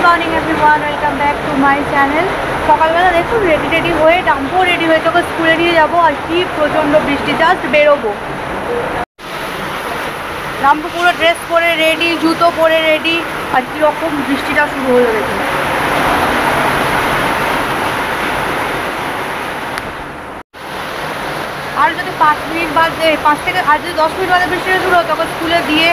Morning everyone, welcome back to my channel. সকালবেলা দেখুন ready হয়ে ডাম্পো রেডি হয়ে তোকে স্কুলে নিয়ে যাবো। আর কি প্রচণ্ড বৃষ্টি, জাস্ট বেরোবো। ডাম্পো পুরো ড্রেস পরে রেডি, জুতো পরে রেডি, আর কীরকম বৃষ্টিটা শুরু হয়ে গেছে। আর যদি 5 মিনিট বাদে, 5 থেকে আর যদি 10 মিনিট বাদে বৃষ্টিটা শুরু হতো, তখন স্কুলে দিয়ে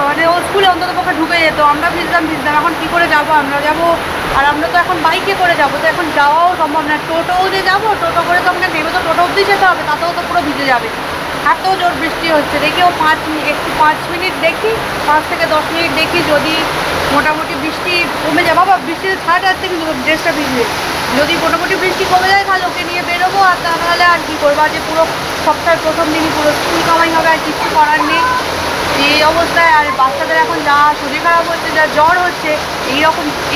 মানে ও স্কুলে অন্তত পক্ষে ঢুকে যেত। আমরা ভিজতাম। এখন কী করে যাবো? আমরা যাবো, আর আমরা তো এখন বাইকে করে যাবো, তো এখন যাওয়াও সম্ভব না। টোটোও যে যাবো, টোটো করে তো আমাকে নেমে তো টোটো অবধি যেতে হবে, তাতেও তো পুরো ভিজে যাবে। এত জোর বৃষ্টি হচ্ছে। দেখি ও 5 মিনিট দেখি, 5 থেকে 10 মিনিট দেখি, যদি মোটামুটি বৃষ্টি কমে যায়। বাবা বৃষ্টিতে ছাড় যাচ্ছে কিন্তু ড্রেসটা ভিজবে। যদি মোটামুটি বৃষ্টি কমে যায় তাহলে ওকে নিয়ে বেরোবো। আর তাহলে আর কী করবো, যে পুরো সপ্তাহের প্রথম দিনই পুরো স্কুল কামাই হবে, আর কিছু করার নেই এই অবস্থায়। আর বাচ্চাদের এখন যা শরীর খারাপ হচ্ছে, যা জ্বর হচ্ছে,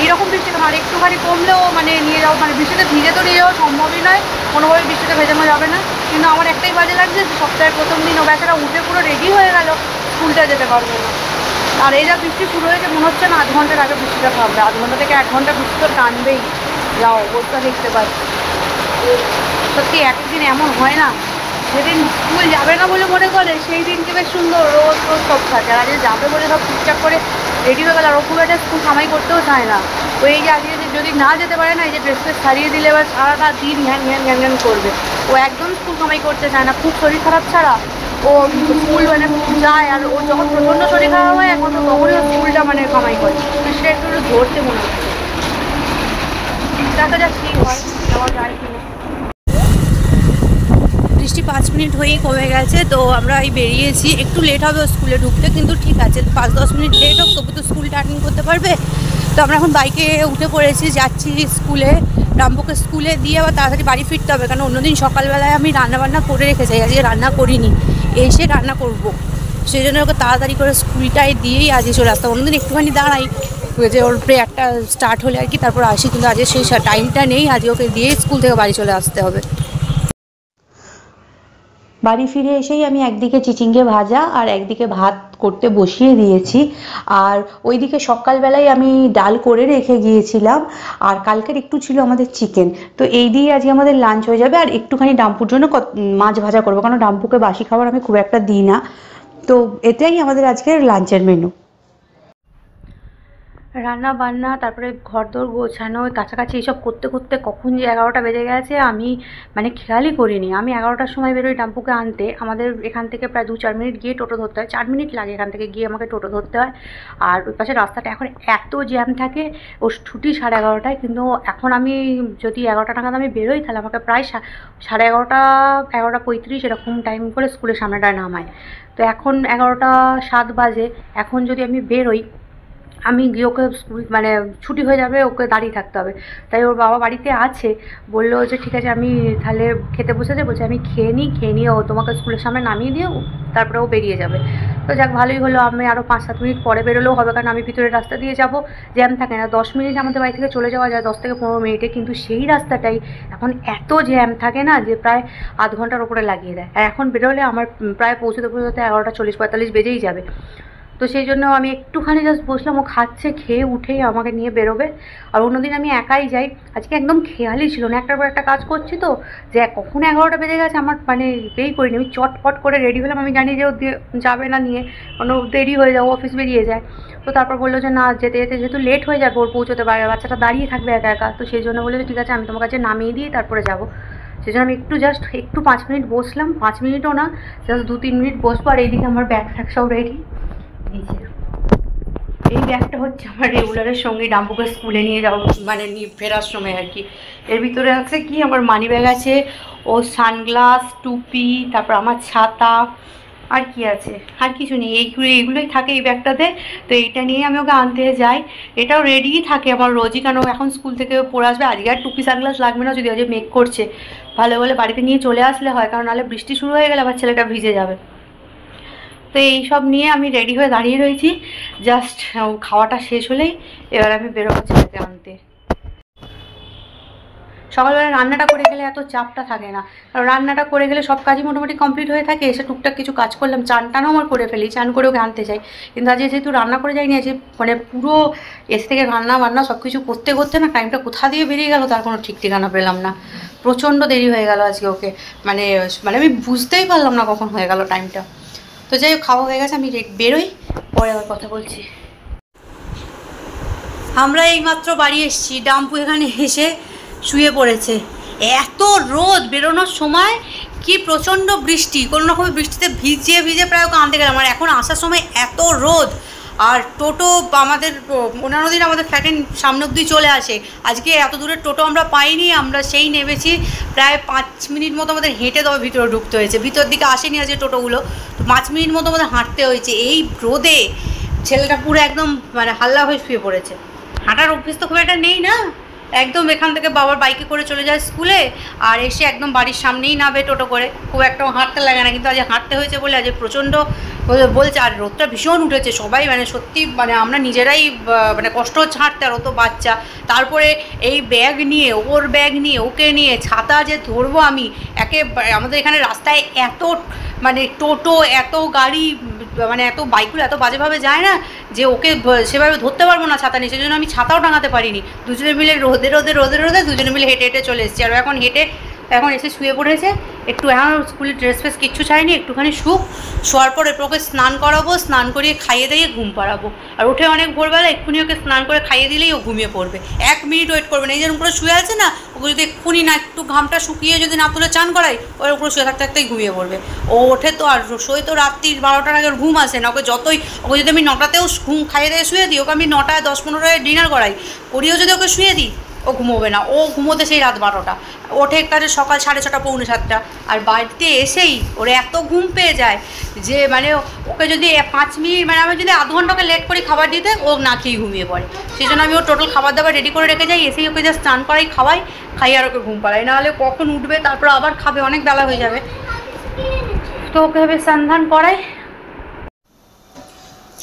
এইরকম বৃষ্টি আর একটুখানি কমলেও মানে নিয়ে যাবো, মানে বৃষ্টিতে ভিজে তো নিয়ে যাওয়া সম্ভবই নয়, কোনোভাবে বৃষ্টিতে ভেজানো যাবে না। কিন্তু আমার একটাই বাজে লাগছে, সপ্তাহের প্রথম দিন ও বেচারা উঠে পুরো রেডি হয়ে গেল, স্কুলটা যেতে পারবে না। আর এই যা বৃষ্টি শুরু হয়েছে, মনে হচ্ছে না 1 ঘন্টার আগে বৃষ্টিটা থামবে। 1 ঘন্টা থেকে 1 ঘন্টা বৃষ্টি তো টানবেই, যা অবস্থা দেখতে পাচ্ছি। সত্যি একদিন এমন হয় না, যেদিন স্কুল যাবে না বলে মনে করে সেই দিনকে বেশ সুন্দর রোদ সব থাকে। আর আজকে যাবে বলে সব ঠিকঠাক করে রেডি হয়ে গেল। আর ও খুব একটা স্কুল কামাই করতেও চায় না। ওই যে আজকে যদি না যেতে পারে না, এই যে ড্রেস সারিয়ে দিলে এবার সারাটা দিন ঘ্যান করবে। ও একদম স্কুল কামাই করতে চায় না, খুব শরীর খারাপ ছাড়া ও স্কুল মানে যায়। আর ও যখন প্রচণ্ড শরীর খারাপ হয় এখন তো তখনই ও স্কুলটা মানে কামাই করে। সেটা একটু ধরতে মনে হচ্ছে। দেখা যাক কী হয়, যাওয়া যায় কিনা। বৃষ্টি 5 মিনিট হয়েই কমে গেছে, তো আমরা এই বেরিয়েছি। একটু লেট হবে স্কুলে ঢুকতে, কিন্তু ঠিক আছে, 5-10 মিনিট লেট হোক, তবু তো স্কুলটা অ্যাটেন্ড করতে পারবে। তো আমরা এখন বাইকে উঠে পড়েছি, যাচ্ছি স্কুলে। রামপুকে স্কুলে দিয়ে আবার তাড়াতাড়ি বাড়ি ফিরতে হবে, কারণ অন্যদিন সকালবেলায় আমি রান্নাবান্না করে রেখে যাই, আজকে রান্না করিনি, এসে রান্না করব। সেই জন্য ওকে তাড়াতাড়ি করে স্কুলটায় দিয়েই আজকে চলে আসতাম। অন্যদিন একটুখানি দাঁড়াই, যে ওর প্রেয়ারটা স্টার্ট হলে আর কি, তারপর আসি, কিন্তু আজকে সেই টাইমটা নেই। আজকে ওকে দিয়েই স্কুল থেকে বাড়ি চলে আসতে হবে। বাড়ি ফিরে এসেই আমি একদিকে চিচিঙ্গে ভাজা আর একদিকে ভাত করতে বসিয়ে দিয়েছি। আর ওইদিকে সকালবেলায় আমি ডাল করে রেখে গিয়েছিলাম, আর কালকের একটু ছিল আমাদের চিকেন, তো এই দিয়ে আজকে আমাদের লাঞ্চ হয়ে যাবে। আর একটুখানি ডাম্পুর জন্য মাছ ভাজা করবো, কারণ ডাম্পুকে বাসি খাবার আমি খুব একটা দিই না। তো এটাই আমাদের আজকের লাঞ্চের মেনু। রান্না বান্না, তারপরে ঘরদোর গোছানো, কাছাকাছি এইসব করতে করতে কখন যে 11টা বেজে গেছে আমি মানে খেয়ালই করিনি। আমি 11টার সময় বেরোই ডাম্পুকে আনতে। আমাদের এখান থেকে প্রায় 2-4 মিনিট গিয়ে টোটো ধরতে হয়, 4 মিনিট লাগে এখান থেকে গিয়ে আমাকে টোটো ধরতে হয়। আর ওই পাশে রাস্তাটা এখন এত জ্যাম থাকে, ওর ছুটি 11:30টায়, কিন্তু এখন আমি যদি 11টা নাগাদ আমি বেরোই, তাহলে আমাকে প্রায় 11:30, 11:35 এরকম টাইম করে স্কুলের সামনেটায় নামায়। তো এখন 11:07 বাজে। এখন যদি আমি বেরোই, আমি গিয়ে ওকে স্কুল মানে ছুটি হয়ে যাবে, ওকে দাঁড়িয়ে থাকতে হবে। তাই ওর বাবা বাড়িতে আছে, বললো যে ঠিক আছে আমি তাহলে খেতে বসেছে, বলছে আমি খেয়ে নিয়ে ও তোমাকে স্কুলের সামনে নামিয়ে দিয়ে তারপরে ও বেরিয়ে যাবে। তো যাক, ভালোই হলো। আমি আরও 5-7 মিনিট পরে বেরোলেও হবে, কারণ আমি ভিতরের রাস্তা দিয়ে যাব, জ্যাম থাকে না। 10 মিনিট আমাদের বাড়ি থেকে চলে যাওয়া যায়, 10 থেকে 15 মিনিটে, কিন্তু সেই রাস্তাটাই এখন এত জ্যাম থাকে না, যে প্রায় আধ ঘন্টার ওপরে লাগিয়ে দেয়। আর এখন বেরোলে আমার প্রায় পৌঁছতে 11:40-45 বেজেই যাবে। তো সেই জন্য আমি একটুখানি জাস্ট বসলাম, ও খাচ্ছে, খেয়ে উঠেই আমাকে নিয়ে বেরোবে। আর অন্যদিন আমি একাই যাই, আজকে একদম খেয়ালই ছিল না, একটার পর একটা কাজ করছি তো, যে কখন 11টা বেজে গেছে আমার মানে বেই করিনি। আমি চটপট করে রেডি হলাম, আমি জানি যে ও যাবে না নিয়ে, কোনো দেরি হয়ে যাবে, অফিস বেরিয়ে যায়। তো তারপর বললো যে না, যেতে যেতে যেহেতু লেট হয়ে যাবে, ওর পৌঁছতে পারে, বাচ্চাটা দাঁড়িয়ে থাকবে একা একা। তো সেই জন্য বললো যে ঠিক আছে, আমি তোমার কাছে নামিয়ে দিয়ে তারপরে যাবো। সেই জন্য আমি একটু 5 মিনিট বসলাম, 5 মিনিটও না, জাস্ট 2-3 মিনিট বসবো। আর এইদিকে আমার ব্যাগ ফ্যাগ সব রেডি। এই ব্যাগটা হচ্ছে আমার রেগুলারের সঙ্গে ডাম্পুকে স্কুলে নিয়ে যাবো, মানে নিয়ে ফেরার সময় আর কি। এর ভিতরে আছে কি, আমার মানি ব্যাগ আছে, ও সানগ্লাস, টুপি, তারপর আমার ছাতা, আর কি আছে, আর কিছু নেই। এইগুলোই থাকে এই ব্যাগটাতে। তো এইটা নিয়ে আমি ওকে আনতে যাই। এটাও রেডিই থাকে আমার রোজই, কারণ এখন স্কুল থেকে পড়ে আসবে। আজকে আর টুপি সানগ্লাস লাগবে না, যদি আজকে মেক করছে, ভালো বলে বাড়িতে নিয়ে চলে আসলে হয়, কারণ নাহলে বৃষ্টি শুরু হয়ে গেলে আবার ছেলেটা ভিজে যাবে। তো এই সব নিয়ে আমি রেডি হয়ে দাঁড়িয়ে রয়েছি, জাস্ট খাওয়াটা শেষ হলেই এবার আমি বেরোবো ছেলেকে আনতে। সকালবেলা রান্নাটা করে গেলে এত চাপটা থাকে না, কারণ রান্নাটা করে গেলে সব কাজই মোটামুটি কমপ্লিট হয়ে থাকে। এসে টুকটাক কিছু কাজ করলাম, চান টানও আমার করে ফেলি, চান করে ওকে আনতে চাই। কিন্তু আজকে যেহেতু রান্না করে যাইনি, আজকে মানে পুরো এসে থেকে রান্না বান্না সব কিছু করতে করতে না টাইমটা কোথা দিয়ে বেরিয়ে গেল তার কোনো ঠিক ঠিকানা পেলাম না। প্রচণ্ড দেরি হয়ে গেল আজকে ওকে, মানে মানে আমি বুঝতেই পারলাম না কখন হয়ে গেল টাইমটা। তো যাই হোক, খাওয়া হয়ে গেছে, আমি বেরোই, পরে আবার কথা বলছি। আমরা এইমাত্র বাড়ি এসেছি, ডাম্পু এখানে এসে শুয়ে পড়েছে। এত রোদ, বেরোনোর সময় কি প্রচণ্ড বৃষ্টি, কোনো রকমের বৃষ্টিতে ভিজে ভিজে প্রায় ওকে আনতে গেলাম। আর এখন আসার সময় এত রোদ, আর টোটো আমাদের অন্যান্য দিন আমাদের ফ্ল্যাটের সামনে অবধি চলে আসে, আজকে এত দূরের টোটো আমরা পাইনি। আমরা সেই নেমেছি, প্রায় 5 মিনিট মতো আমাদের হেঁটে তবে ভিতরে ঢুকতে হয়েছে, ভিতর দিকে আসেনি আজকে টোটোগুলো, 5 মিনিট মতো আমাদের হাঁটতে হয়েছে এই রোদে। ছেলেটা পুরো একদম মানে হাল্লা হয়ে শুয়ে পড়েছে। হাঁটার অভ্যেস তো খুব একটা নেই না, একদম এখান থেকে বাবার বাইকে করে চলে যায় স্কুলে, আর এসে একদম বাড়ির সামনেই নামে টোটো করে, খুব একটা হাঁটতে লাগে না। কিন্তু আজ হাঁটতে হয়েছে বলে আজ প্রচণ্ড বলছে, আর রোদটা ভীষণ উঠেছে, সবাই মানে সত্যি মানে আমরা নিজেরাই মানে কষ্ট হচ্ছে হাঁটতে, আর ও তো বাচ্চা। তারপরে এই ব্যাগ নিয়ে, ওর ব্যাগ নিয়ে, ওকে নিয়ে ছাতা যে ধরবো আমি, আমাদের এখানে রাস্তায় এত মানে টোটো, এত গাড়ি, মানে এত বাইকগুলো এত বাজেভাবে যায় না যে ওকে সেভাবে ধরতে পারবো না ছাতা নিয়ে, সেজন্য আমি ছাতাও টাঙাতে পারিনি। দুজনে মিলে রোদে রোদে রোদে রোদে দুজনে মিলে হেঁটে হেঁটে চলে এসেছি। আর এখন এসে শুয়ে পড়েছে একটু, এখন স্কুলের ড্রেস ফ্রেস কিচ্ছু ছাড়িনি, একটুখানি শোয়ার পর এরপর ওকে স্নান করাবো, স্নান করিয়ে খাইয়ে দিয়ে ঘুম পাড়াবো। আর উঠে অনেক ভোরবেলা, এক্ষুনি ওকে স্নান করে খাইয়ে দিলেই ও ঘুমিয়ে পড়বে, 1 মিনিট ওয়েট করবে না। এই যেরকম করে শুয়ে আছে না, ওকে যদি এক্ষুনি না একটু ঘামটা শুকিয়ে যদি না তুলে চান করাই, ওর উপরে শুয়ে থাকতে থাকতেই ঘুমিয়ে পড়বে। ও ওঠে তো, আর শোয় তো রাত্রি 12টার আগে ঘুম আসে না। ওকে যদি আমি 9টাতেও ঘুম খাইয়ে দিয়ে শুয়ে দিই, ওকে আমি 9টায় 10-15টায় ডিনার করিয়েও যদি ওকে শুয়ে দিই, ও ঘুমোবে না, ও ঘুমোতে সেই রাত 12টা, ওঠে কাজে সকাল 6:30 পৌনে 7টা। আর বাড়িতে এসেই ওর এত ঘুম পেয়ে যায় যে মানে ওকে যদি 5 মিনিট, মানে আমি যদি আধ ঘন্টা ওকে লেট করি খাবার দিতে, ও না খেয়েই ঘুমিয়ে পড়ে। সেই জন্য আমি ওর টোটাল খাবার দাবার রেডি করে রেখে যাই, এসেই ওকে জাস্ট স্নান করাই, খাই আর ওকে ঘুম পাড়াই, নাহলে কখন উঠবে তারপর আবার খাবে, অনেক বেলা হয়ে যাবে। তো ওকে হবে স্নান করাই।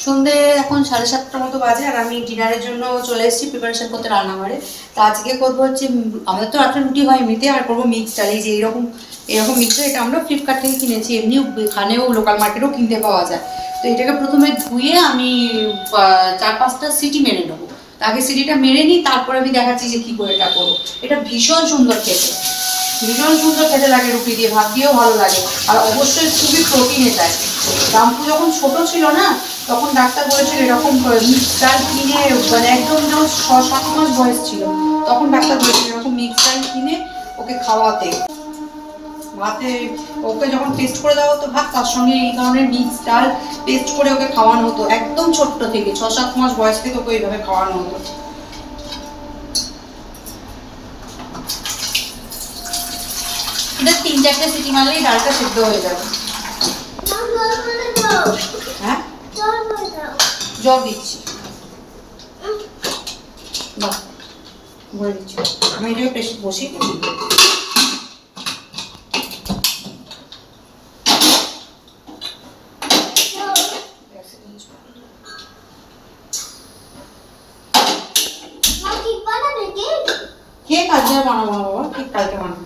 সন্ধে এখন 7:30টার মতো বাজে, আর আমি ডিনারের জন্য চলে এসেছি প্রিপারেশন করতে রান্নাঘরে। তো আজকে করবো হচ্ছে, আমাদের তো রাত্রে রুটি হয় এমনিতে, আর করবো মিক্স ডাল। এই যে এরকম মিক্স ডাল, এটা আমরা ফ্লিপকার্ট থেকে কিনেছি, এমনিও এখানেও লোকাল মার্কেটেও কিনতে পাওয়া যায়। তো এটাকে প্রথমে ধুয়ে আমি 4-5টা সিটি মেরে নেবো। আগে সিটিটা মেরে নিই, তারপরে আমি দেখাচ্ছি যে কী করে এটা করবো। এটা ভীষণ সুন্দর খেতে লাগে, রুটি দিয়ে, ভাত দিয়েও ভালো লাগে, আর অবশ্যই খুবই প্রোটিন এটায়। ডাম্পু যখন ছোট ছিল না, তখন ডাক্তার বলেছিল এরকম মিক্স ডাল কিনে, মানে একদম যখন 6-7 মাস বয়স ছিল, তখন ডাক্তার বলেছিল এরকম মিক্স ডাল কিনে ওকে খাওয়াতে। ভাতে ওকে যখন পেস্ট করে দেওয়া হতো ভাত, তার সঙ্গে এই ধরনের মিক্স ডাল পেস্ট করে ওকে খাওয়ানো হতো, একদম ছোট্ট থেকে 6-7 মাস বয়স থেকে ওকে এইভাবে খাওয়ানো হতো। 3-4টে সিটি মারলেই ডালটা সিদ্ধ হয়ে যাবে। হ্যাঁ, জল দিচ্ছি, ভরে দিচ্ছি। আমি এটাকে পেস্ট বসিয়ে দিই। কেক আজকে বানাবো না বাবা, কেক কালকে বানাবো।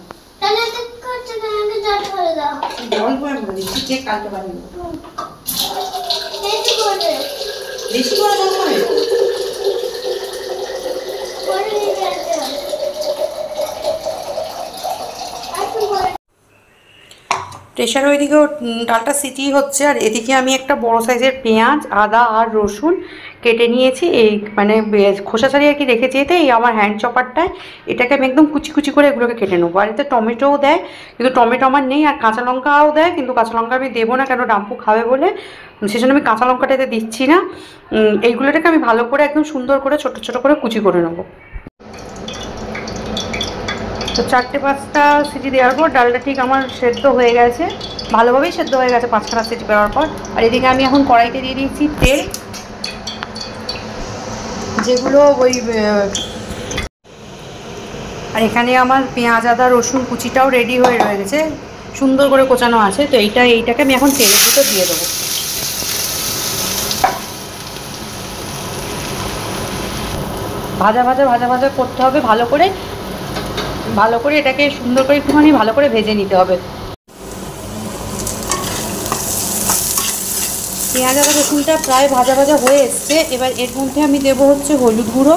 জল করে দিচ্ছি, কেক কালকে বানিয়ে দেবো। বেশি করে জল করে প্রেশার, ওইদিকেও ডালটা সিটি হচ্ছে, আর এদিকে আমি একটা বড় সাইজের পেঁয়াজ, আদা আর রসুন কেটে নিয়েছি, এই মানে খোসা ছাড়িয়ে আর কি রেখেছি এতে, এই আমার হ্যান্ড চপারটায় এটাকে আমি একদম কুচি কুচি করে এগুলোকে কেটে নেবো। আর এতে টমেটোও দেয়, কিন্তু টমেটো আমার নেই, আর কাঁচা লঙ্কাও দেয়, কিন্তু কাঁচা লঙ্কা আমি দেবো না, কেন ডাম্পু খাবে বলে, সেজন্য আমি কাঁচা লঙ্কাটা এতে দিচ্ছি না। এইগুলোটাকে আমি ভালো করে একদম সুন্দর করে ছোটো ছোটো করে কুচি করে নেবো। তো 4-5টা সিটি দেওয়ার পর ডালটা ঠিক আমার সেদ্ধ হয়ে গেছে, ভালোভাবেই সেদ্ধ হয়ে গেছে 5খানা সিটি দেওয়ার পর। আর এদিকে আমি এখন কড়াইতে দিয়ে দিয়েছি তেল, যেগুলো আর এখানে আমার পেঁয়াজ, আদা, রসুন কুচিটাও রেডি হয়ে রয়ে গেছে, সুন্দর করে কোচানো আছে। তো এইটাকে আমি এখন তেলের ভিতর দিয়ে দেবো। ভাজা ভাজা করতে হবে ভালো করে, ভালো করে এটাকে সুন্দর করে একটুখানি ভালো করে ভেজে নিতে হবে। পেঁয়াজ আদা রসুনটা প্রায় ভাজা ভাজা হয়ে এসছে। এবার এর মধ্যে আমি দেবো হচ্ছে হলুদ গুঁড়ো,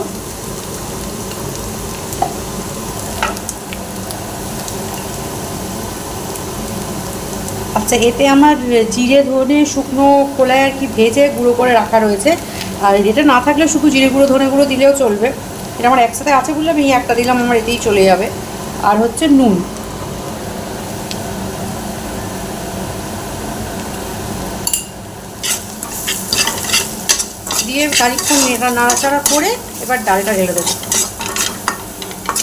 আচ্ছা এতে আমার জিরে ধনে শুকনো খোলায় আর কি ভেজে গুঁড়ো করে রাখা রয়েছে, আর এটা না থাকলে শুধু জিরে গুঁড়ো ধনে গুঁড়ো দিলেও চলবে। এটা আমার একসাথে আছে বললে আমি একটা দিলাম, আমার এতেই চলে যাবে। আর হচ্ছে নুন, দিয়ে খানিকক্ষণ নাড়াচাড়া করে এবার ডালটা ঢেলে দেবো।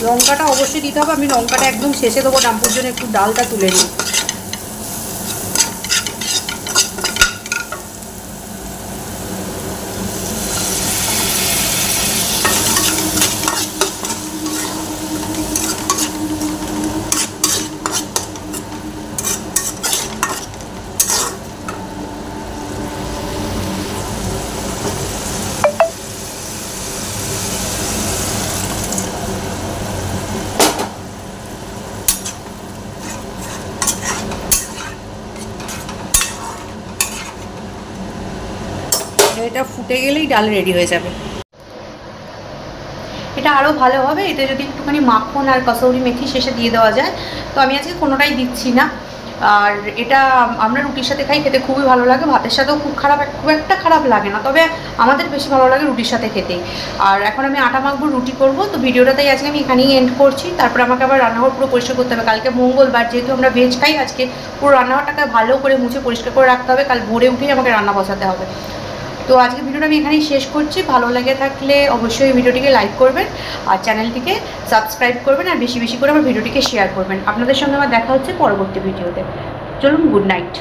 লঙ্কাটা অবশ্যই দিতে হবে, আমি লঙ্কাটা একদম শেষে দেবো ডাম্পুর জন্য, একটু ডালটা তুলে নিই। এটা ফুটে গেলেই ডাল রেডি হয়ে যাবে। এটা আরও ভালো হবে এটা যদি একটুখানি মাখন আর কসৌরি মেথি শেষে দিয়ে দেওয়া যায়, তো আমি আজকে কোনোটাই দিচ্ছি না। আর এটা আমরা রুটির সাথে খাই, খেতে খুবই ভালো লাগে, ভাতের সাথেও খুব একটা খারাপ লাগে না, তবে আমাদের বেশি ভালো লাগে রুটির সাথে খেতেই। আর এখন আমি আটা মাখবো, রুটি করব, তো ভিডিওটা তাই আজকে আমি এখানেই এন্ড করছি। তারপরে আমাকে আবার রান্নাঘর পুরো পরিষ্কার করতে হবে, কালকে মঙ্গলবার যেহেতু আমরা ভেজ খাই, আজকে পুরো রান্নাঘরটাকে ভালো করে মুছে পরিষ্কার করে রাখতে হবে, কাল ভোরে উঠেই আমাকে রান্না বসাতে হবে। তো আজকে ভিডিওটা আমি এখানেই শেষ করছি। ভালো লেগে থাকলে অবশ্যই ভিডিওটিকে লাইক করবেন আর চ্যানেলটিকে সাবস্ক্রাইব করবেন, আর বেশি বেশি করে আমার ভিডিওটিকে শেয়ার করবেন। আপনাদের সঙ্গে আমার দেখা হচ্ছে পরবর্তী ভিডিওতে। চলুন, গুড নাইট।